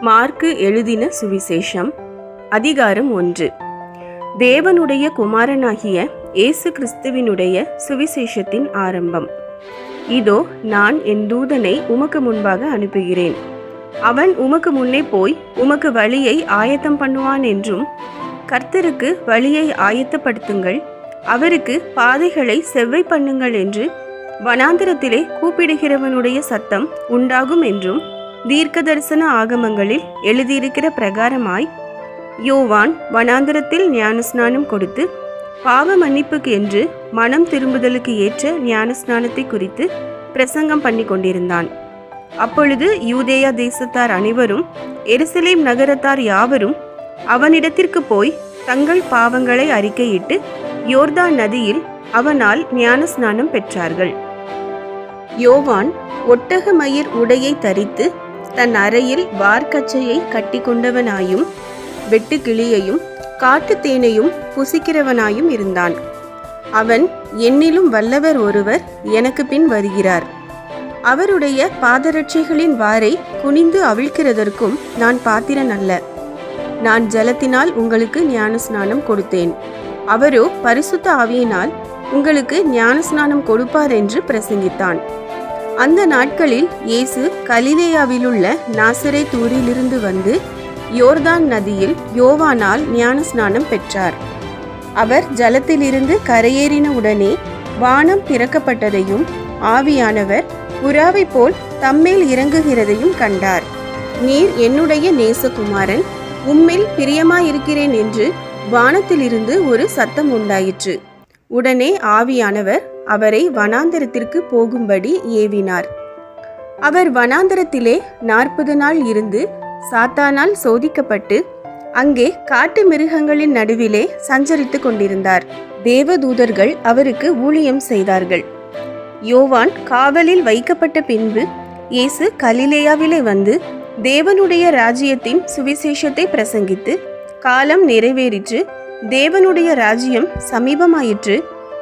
Mark எழுதின சுவிசேஷம் அதிகாரம் 1. தேவனுடைய குமாரனாகிய இயேசு கிறிஸ்துவினுடைய சுவிசேஷத்தின் ஆரம்பம். இதோ நான் என் தூதனை உமக்கு முன்பாக அனுப்புகிறேன். அவன் உமக்கு முன்னே போய் உமக்கு வழியை ஆயத்தம் பண்ணுவான் என்றும், கர்த்தருக்கு வழியை ஆயத்தப்படுத்துங்கள், அவருக்கு பாதைகளை செவ்வை பண்ணுங்கள் என்று வனாந்திரத்திலே கூப்பிடுகிறவனுடைய சத்தம் உண்டாகும் என்றும் தீர்க்க தரிசன ஆகமங்களில் எழுதியிருக்கிற பிரகாரமாய் யோவான் வனாந்திரத்தில் ஞானஸ்நானம் கொடுத்து பாவ மன்னிப்புக்கு என்று மனம் திரும்புதலுக்கு ஏற்ற ஞானஸ்நானத்தை குறித்து பிரசங்கம் பண்ணி கொண்டிருந்தான். அப்பொழுது யூதேயா தேசத்தார் அனைவரும் எருசலேம் நகரத்தார் யாவரும் அவனிடத்திற்கு போய் தங்கள் பாவங்களை அறிக்கையிட்டு யோர்தான் நதியில் அவனால் ஞானஸ்நானம் பெற்றார்கள். யோவான் ஒட்டக மயிர் உடையை தரித்து தன் அறையில் வார்க்கச்சையை கட்டி கொண்டவனாயும் வெட்டுக்கிளியையும் காட்டு தேனையும் புசிக்கிறவனாயும் இருந்தான். அவன், என்னிலும் வல்லவர் ஒருவர் எனக்கு பின் வருகிறார், அவருடைய பாதரட்சைகளின் வாரை குனிந்து அவிழ்க்கிறதற்கும் நான் பாத்திரன் அல்ல. நான் ஜலத்தினால் உங்களுக்கு ஞானஸ்நானம் கொடுத்தேன், அவரோ பரிசுத்த ஆவியினால் உங்களுக்கு ஞானஸ்நானம் கொடுப்பார் என்று பிரசங்கித்தான். அந்த நாட்களில் இயேசு கலிலேயாவிலுள்ள நாசரேத் ஊரிலிருந்து வந்து யோர்தான் நதியில் யோவானால் ஞானஸ்நானம் பெற்றார். அவர் ஜலத்திலிருந்து கரையேறின உடனே வானம் திறக்கப்பட்டதையும் ஆவியானவர் புறாவை போல் தம்மேல் இறங்குகிறதையும் கண்டார். நீர் என்னுடைய நேசகுமாரன், உம்மில் பிரியமாயிருக்கிறேன் என்று வானத்திலிருந்து ஒரு சத்தம் உண்டாயிற்று. உடனே ஆவியானவர் அவரை வனாந்தரத்திற்கு போகும்படி ஏவினார். அவர் வனாந்தரத்திலே 40 நாள் இருந்து சாத்தானால் சோதிக்கப்பட்டு அங்கே காட்டு மிருகங்களின் நடுவிலே சஞ்சரித்து கொண்டிருந்தார். தேவதூதர்கள் அவருக்கு ஊழியம் செய்தார்கள். யோவான் காவலில் வைக்கப்பட்ட பின்பு இயேசு கலிலேயாவிலே வந்து தேவனுடைய ராஜ்யத்தின் சுவிசேஷத்தை பிரசங்கித்து, காலம் நிறைவேறிற்று, தேவனுடைய ராஜ்யம் சமீபமாயிற்று,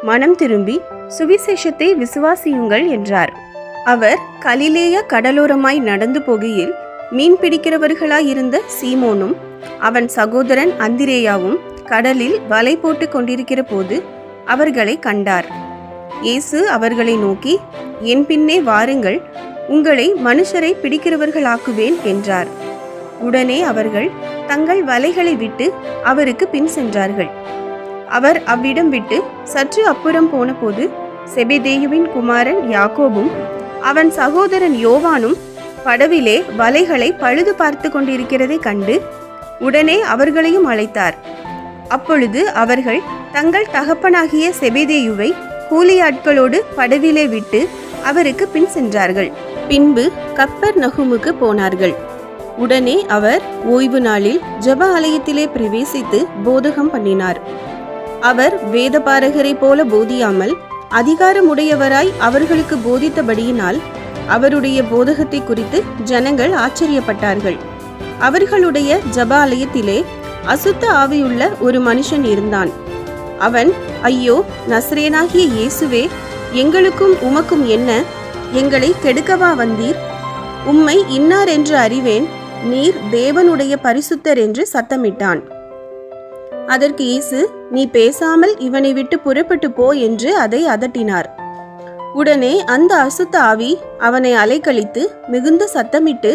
மனம் திரும்பி சுவிசேஷத்தை விசுவாசியுங்கள் என்றார். அவர் கலிலேயா கடலோரமாய் நடந்து போகையில் மீன் பிடிக்கிறவர்களாயிருந்த சீமோனும் அவன் சகோதரன் அந்திரேயாவும் கடலில் வலை போட்டு கொண்டிருக்கிற போது அவர்களை கண்டார். இயேசு அவர்களை நோக்கி, என் பின்னே வாருங்கள், உங்களை மனுஷரை பிடிக்கிறவர்களாக்குவேன் என்றார். உடனே அவர்கள் தங்கள் வலைகளை விட்டு அவருக்கு பின் சென்றார்கள். அவர் அவ்விடம் விட்டு சற்று அப்புறம் போன போது செபெதேயுவின் குமாரன் யாக்கோபும் அவன் சகோதரன் யோவானும் படவிலே வலைகளை பழுது பார்த்து கொண்டிருக்கிறதை கண்டு உடனே அவர்களையும் அழைத்தார். அப்பொழுது அவர்கள் தங்கள் தகப்பனாகிய செபெதேயுவை கூலியாட்களோடு படவிலே விட்டு அவருக்கு பின் சென்றார்கள். பின்பு கப்பர்நகூமுக்கு போனார்கள். உடனே அவர் ஓய்வு நாளில் ஜெப ஆலயத்திலே பிரவேசித்து போதகம் பண்ணினார். அவர் வேதபாரகரை போல போதியாமல் அதிகாரமுடையவராய் அவர்களுக்கு போதித்தபடியினால் அவருடைய போதகத்தை குறித்து ஜனங்கள் ஆச்சரியப்பட்டார்கள். அவர்களுடைய ஜெப ஆலயத்திலே அசுத்த ஆவியுள்ள ஒரு மனுஷன் இருந்தான். அவன், ஐயோ, நசரேனாகிய இயேசுவே, எங்களுக்கும் உமக்கும் என்ன? எங்களை கெடுக்கவா வந்தீர்? உம்மை இன்னார் என்று அறிவேன், நீர் தேவனுடைய பரிசுத்தர் என்று சத்தமிட்டான். அதற்கு இயேசு, நீ பேசாமல் இவனை விட்டு புறப்பட்டு போ என்று அதை அதட்டினார். உடனே அந்த அசுத்த ஆவி அவனை அலைக்கழித்து மிகுந்த சத்தமிட்டு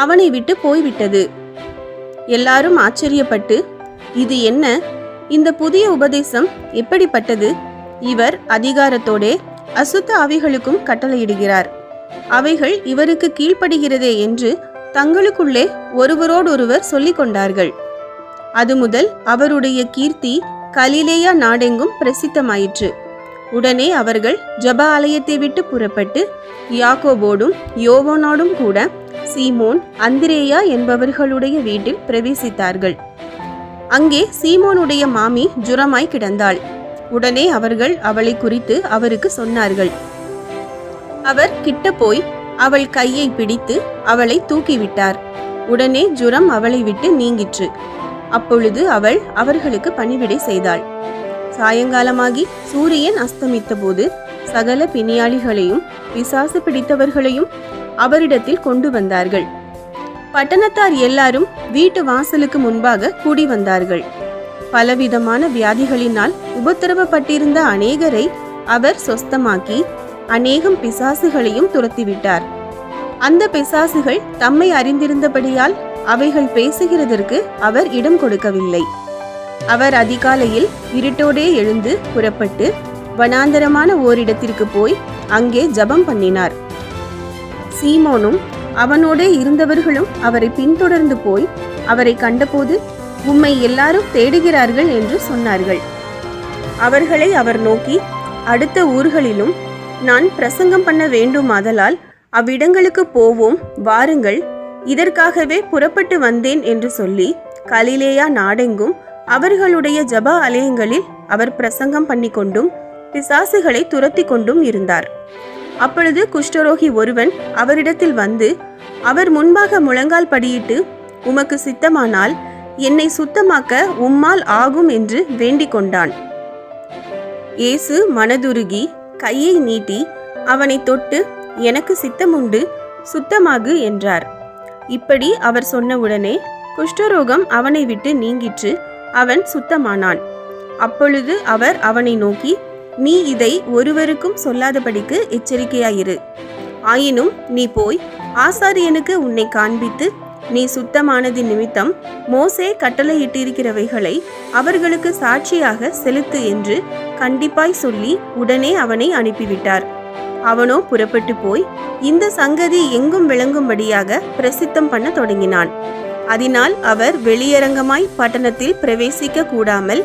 அவனை விட்டு போய்விட்டது. எல்லாரும் ஆச்சரியப்பட்டு, இது என்ன? இந்த புதிய உபதேசம் எப்படிப்பட்டது? இவர் அதிகாரத்தோடே அசுத்த ஆவிகளுக்கும் கட்டளையிடுகிறார், அவைகள் இவருக்கு கீழ்ப்படுகிறதே என்று தங்களுக்குள்ளே ஒருவரோடொருவர் சொல்லிக் கொண்டார்கள். அது முதல் அவருடைய கீர்த்தி கலிலேயா நாடெங்கும் பிரசித்தமாயிற்று. உடனே அவர்கள் ஜெப ஆலயத்தை விட்டு புறப்பட்டு யாக்கோபோடும் யோவானோடும் கூட சீமோன், அந்திரேயா என்பவர்களுடைய வீட்டில் பிரவேசித்தார்கள். அங்கே சீமோனுடைய மாமி ஜுரமாய் கிடந்தாள். உடனே அவர்கள் அவளை குறித்து அவருக்கு சொன்னார்கள். அவர் கிட்ட போய் அவள் கையை பிடித்து அவளை தூக்கிவிட்டார். உடனே ஜுரம் அவளை விட்டு நீங்கிற்று. அப்பொழுது அவள் அவர்களுக்கு பணிவிடை செய்தாள். சாயங்காலமாகி சூரியன் அஸ்தமித்த போது சகல பிணியாளிகளையும் பிசாசு பிடித்தவர்களையும் அவரிடத்தில் கொண்டு வந்தார்கள். பட்டணத்தார் எல்லாரும் வீட்டு வாசலுக்கு முன்பாக கூடி வந்தார்கள். பலவிதமான வியாதிகளினால் உபத்திரவப்பட்டிருந்த அநேகரை அவர் சொஸ்தமாக்கி அநேகம் பிசாசுகளையும் துரத்திவிட்டார். அந்த பிசாசுகள் தம்மை அறிந்திருந்தபடியால் அவைகள் பேசுகிறதற்கு அவர் இடம் கொடுக்கவில்லை. அவர் அதிகாலையில் இருட்டோடே எழுந்து புறப்பட்டு வனாந்தரமான ஓரிடத்திற்கு போய் அங்கே ஜெபம் பண்ணினார். சீமோனும் அவனோடே இருந்தவர்களும் அவரை பின்தொடர்ந்து போய் அவரை கண்டபோது, உம்மை எல்லாரும் தேடுகிறார்கள் என்று சொன்னார்கள். அவர்களை அவர் நோக்கி, அடுத்த ஊர்களிலும் நான் பிரசங்கம் பண்ண வேண்டுமாதலால் அவ்விடங்களுக்கு போவோம், வாருங்கள், இதற்காகவே புறப்பட்டு வந்தேன் என்று சொல்லி கலிலேயா நாடெங்கும் அவர்களுடைய ஜெப ஆலயங்களில் அவர் பிரசங்கம் பண்ணி கொண்டும் பிசாசுகளை துரத்தி கொண்டும் இருந்தார். அப்பொழுது குஷ்டரோகி ஒருவன் அவரிடத்தில் வந்து அவர் முன்பாக முழங்கால் படியிட்டு, உமக்கு சித்தமானால் என்னை சுத்தமாக்க உம்மால் ஆகும் என்று வேண்டிக் கொண்டான். இயேசு மனதுருகி கையை நீட்டி அவனை தொட்டு, எனக்கு சித்தமுண்டு, சுத்தமாகு என்றார். இப்படி அவர் சொன்னவுடனே குஷ்டரோகம் அவனை விட்டு நீங்கிற்று, அவன் சுத்தமானான். அப்பொழுது அவர் அவனை நோக்கி, நீ இதை ஒருவருக்கும் சொல்லாதபடிக்கு எச்சரிக்கையாயிரு. ஆயினும் நீ போய் ஆசாரியனுக்கு உன்னை காண்பித்து, நீ சுத்தமானது நிமித்தம் மோசே கட்டளையிட்டிருக்கிறவைகளை அவர்களுக்கு சாட்சியாக செலுத்து என்று கண்டிப்பாய் சொல்லி உடனே அவனை அனுப்பிவிட்டார். அவனோ புறப்பட்டு போய் இந்த சங்கதி எங்கும் விளங்கும்படியாக பிரசித்தம் பண்ண தொடங்கினான். அதனால் அவர் வெளியரங்கமாய் பட்டணத்தில் பிரவேசிக்க கூடாமல்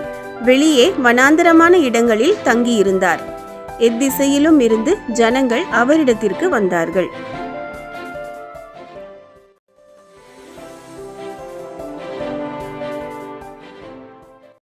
வெளியே வனாந்தரமான இடங்களில் தங்கியிருந்தார். எத்திசையிலும் இருந்து ஜனங்கள் அவரிடத்திற்கு வந்தார்கள்.